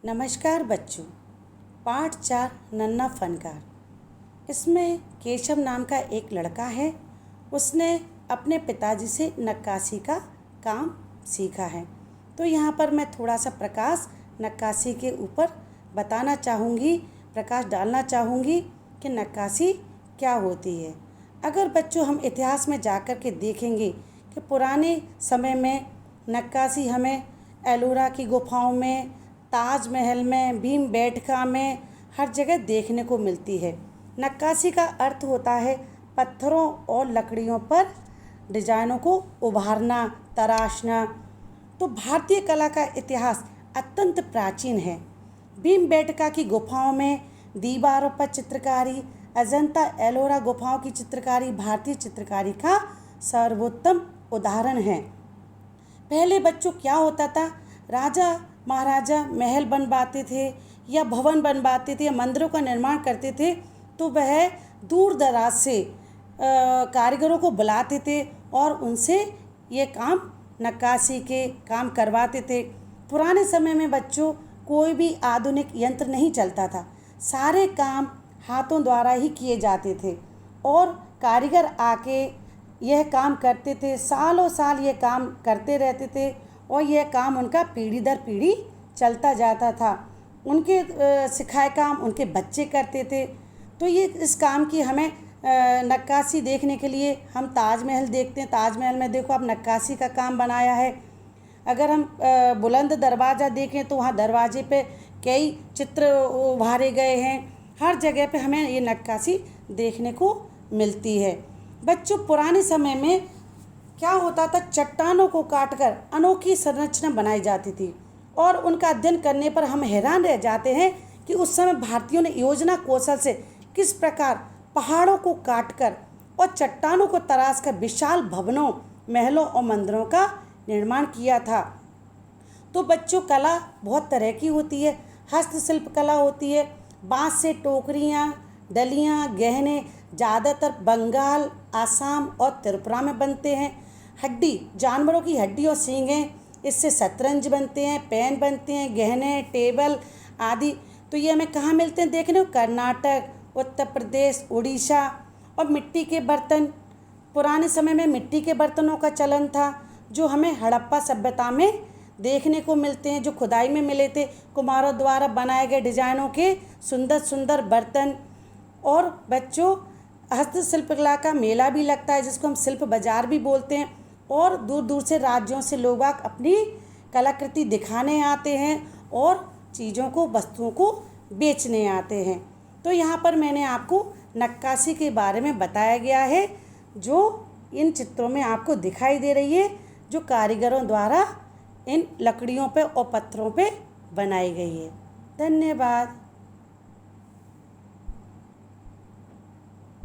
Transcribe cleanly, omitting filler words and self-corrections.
नमस्कार बच्चों। पाठ 4 नन्हा फनकार। इसमें केशव नाम का एक लड़का है। उसने अपने पिताजी से नक्काशी का काम सीखा है। तो यहाँ पर मैं थोड़ा सा प्रकाश नक्काशी के ऊपर बताना चाहूँगी, प्रकाश डालना चाहूँगी कि नक्काशी क्या होती है। अगर बच्चों हम इतिहास में जाकर के देखेंगे कि पुराने समय में नक्काशी हमें एलोरा की गुफाओं में, ताजमहल में, भीमबेटका में हर जगह देखने को मिलती है। नक्काशी का अर्थ होता है पत्थरों और लकड़ियों पर डिजाइनों को उभारना, तराशना। तो भारतीय कला का इतिहास अत्यंत प्राचीन है। भीमबेटका की गुफाओं में दीवारों पर चित्रकारी, अजंता एलोरा गुफाओं की चित्रकारी भारतीय चित्रकारी का सर्वोत्तम उदाहरण है। पहले बच्चों क्या होता था, राजा महाराजा महल बनवाते थे या भवन बनवाते थे या मंदिरों का निर्माण करते थे, तो वह दूर दराज से कारीगरों को बुलाते थे और उनसे ये काम, नक्काशी के काम करवाते थे। पुराने समय में बच्चों कोई भी आधुनिक यंत्र नहीं चलता था, सारे काम हाथों द्वारा ही किए जाते थे और कारीगर आके यह काम करते थे। सालों साल ये काम करते रहते थे और यह काम उनका पीढ़ी दर पीढ़ी चलता जाता था। उनके सिखाए काम उनके बच्चे करते थे। तो ये इस काम की हमें नक्काशी देखने के लिए हम ताजमहल देखते हैं। ताजमहल में देखो आप नक्काशी का काम बनाया है। अगर हम बुलंद दरवाज़ा देखें तो वहाँ दरवाजे पे कई चित्र उभारे गए हैं। हर जगह पे हमें ये नक्काशी देखने को मिलती है। बच्चों पुराने समय में क्या होता था, चट्टानों को काटकर अनोखी संरचना बनाई जाती थी और उनका अध्ययन करने पर हम हैरान रह जाते हैं कि उस समय भारतीयों ने योजना कौशल से किस प्रकार पहाड़ों को काटकर और चट्टानों को तराशकर विशाल भवनों, महलों और मंदिरों का निर्माण किया था। तो बच्चों कला बहुत तरह की होती है। हस्तशिल्प कला होती है। बांस से टोकरियाँ, डलियाँ, गहने ज़्यादातर बंगाल, आसाम और त्रिपुरा में बनते हैं। हड्डी, जानवरों की हड्डी और सींगें, इससे शतरंज बनते हैं, पेन बनते हैं, गहने, टेबल आदि। तो ये हमें कहाँ मिलते हैं देखने को? कर्नाटक, उत्तर प्रदेश, उड़ीसा। और मिट्टी के बर्तन, पुराने समय में मिट्टी के बर्तनों का चलन था जो हमें हड़प्पा सभ्यता में देखने को मिलते हैं, जो खुदाई में मिले थे। कुम्हारों द्वारा बनाए गए डिजाइनों के सुंदर सुंदर बर्तन। और बच्चों हस्तशिल्प कला का मेला भी लगता है जिसको हम शिल्प बाजार भी बोलते हैं और दूर दूर से राज्यों से लोग अपनी कलाकृति दिखाने आते हैं और चीज़ों को, वस्तुओं को बेचने आते हैं। तो यहाँ पर मैंने आपको नक्काशी के बारे में बताया गया है जो इन चित्रों में आपको दिखाई दे रही है, जो कारीगरों द्वारा इन लकड़ियों पे और पत्थरों पे बनाई गई है। धन्यवाद।